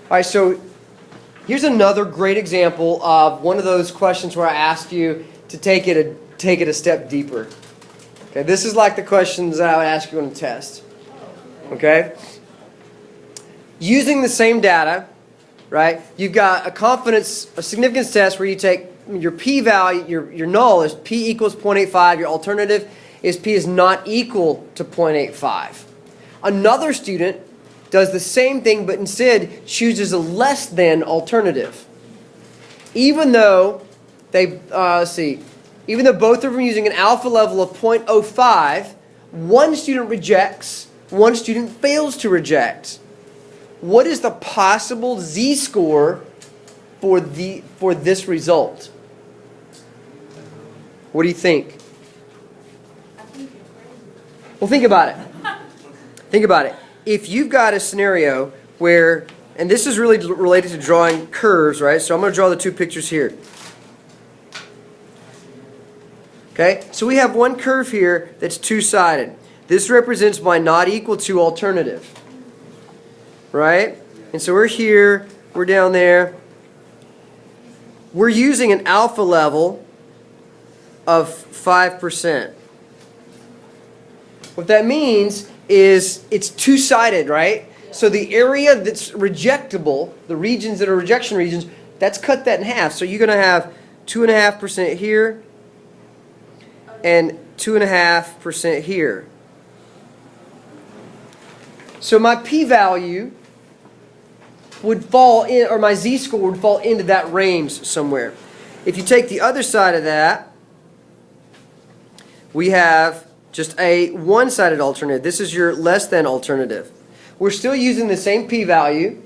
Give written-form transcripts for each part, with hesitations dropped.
All right, so here's another great example of one of those questions where I asked you to take it a step deeper. Okay, this is like the questions that I would ask you on a test. Okay? Using the same data, right? You've got a significance test where you take your p-value, your null is p equals 0.85, your alternative is p is not equal to 0.85. Another student does the same thing, but instead chooses a less than alternative. Even though even though both of them are using an alpha level of 0.05, one student rejects, one student fails to reject. What is the possible z-score for this result? What do you think? Well, think about it. Think about it. If you've got a scenario where, and this is really related to drawing curves, right? So I'm going to draw the two pictures here. Okay, so we have one curve here that's two-sided. This represents my not equal to alternative. Right? And so we're here, we're down there. We're using an alpha level of 5%. What that means is it's two-sided, right? So the area that's rejectable, the regions that are rejection regions, that's cut that in half. So you're going to have 2.5% here and 2.5% here. So my p-value would fall in, or my z-score would fall into that range somewhere. If you take the other side of that, we have just a one-sided alternative. This is your less than alternative. We're still using the same p-value,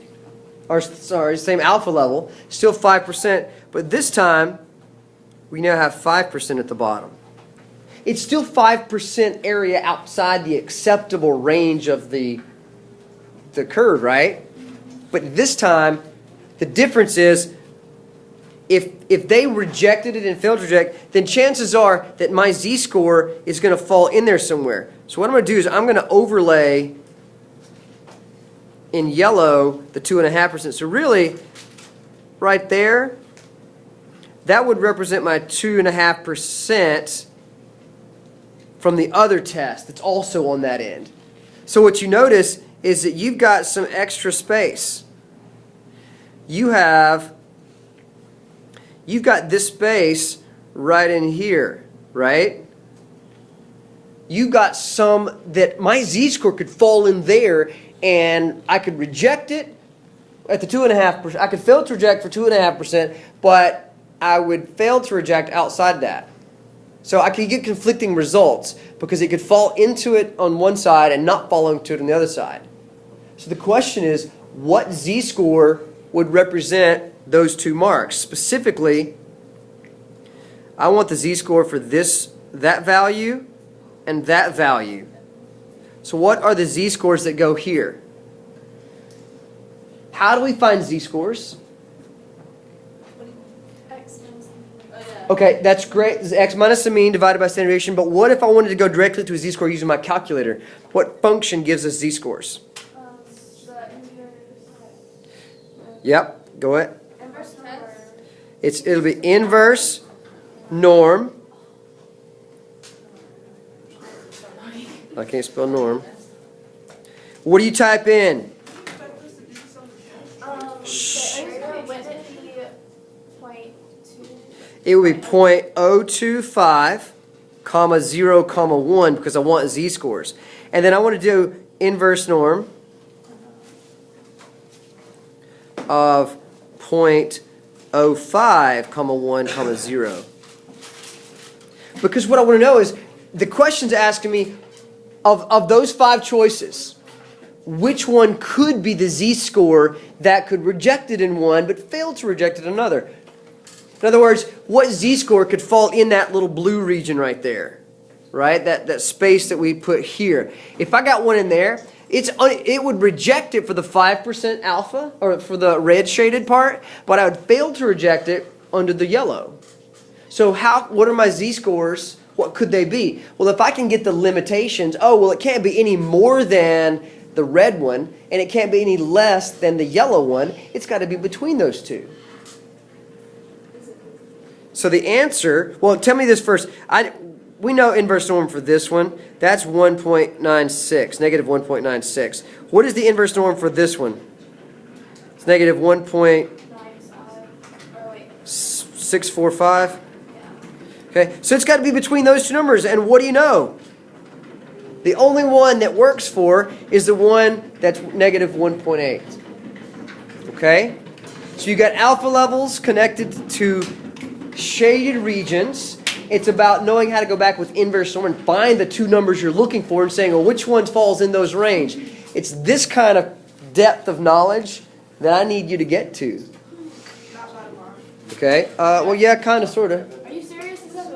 or same alpha level, still 5%, but this time we now have 5% at the bottom. It's still 5% area outside the acceptable range of the curve, right? But this time, the difference is if they rejected it and failed to reject, then chances are that my z-score is going to fall in there somewhere. So what I'm going to do is I'm going to overlay in yellow the 2.5%. So really, right there, that would represent my 2.5% from the other test that's also on that end. So what you notice is that you've got some extra space. You've got this space right in here, right? You've got some that my z-score could fall in there, and I could reject it at the 2.5%. I could fail to reject for 2.5%, but I would fail to reject outside that. So I could get conflicting results because it could fall into it on one side and not fall into it on the other side. So the question is, what z-score would represent those two marks? Specifically, I want the z-score for that value and that value. So what are the z-scores that go here? How do we find z-scores? Okay, that's great. This is x minus the mean divided by standard deviation. But what if I wanted to go directly to a z-score using my calculator? What function gives us z-scores? Yep, go ahead. It'll be inverse norm. I can't spell norm. What do you type in? It would be 0.025, comma 0, comma 1, because I want z-scores. And then I want to do inverse norm of 0.05, comma 1, comma 0. Because what I want to know is, the question's asking me, of those 5 choices, which one could be the z-score that could reject it in one but fail to reject it in another? In other words, what z-score could fall in that little blue region right there? Right? That space that we put here. If I got one in there, it would reject it for the 5% alpha, or for the red shaded part, but I would fail to reject it under the yellow. So what are my z-scores? What could they be? Well, if I can get the limitations, it can't be any more than the red one, and it can't be any less than the yellow one. It's got to be between those two. So the answer, well, tell me this first. We know inverse norm for this one. That's 1.96, negative 1.96. What is the inverse norm for this one? It's negative 1.645. Okay, so it's got to be between those two numbers. And what do you know? The only one that works for is the one that's negative 1.8. Okay? So you got alpha levels connected to shaded regions. It's about knowing how to go back with inverse norm and find the two numbers you're looking for and saying, well, which one falls in those range? It's this kind of depth of knowledge that I need you to get to. Okay? Well, yeah, kind of, sort of.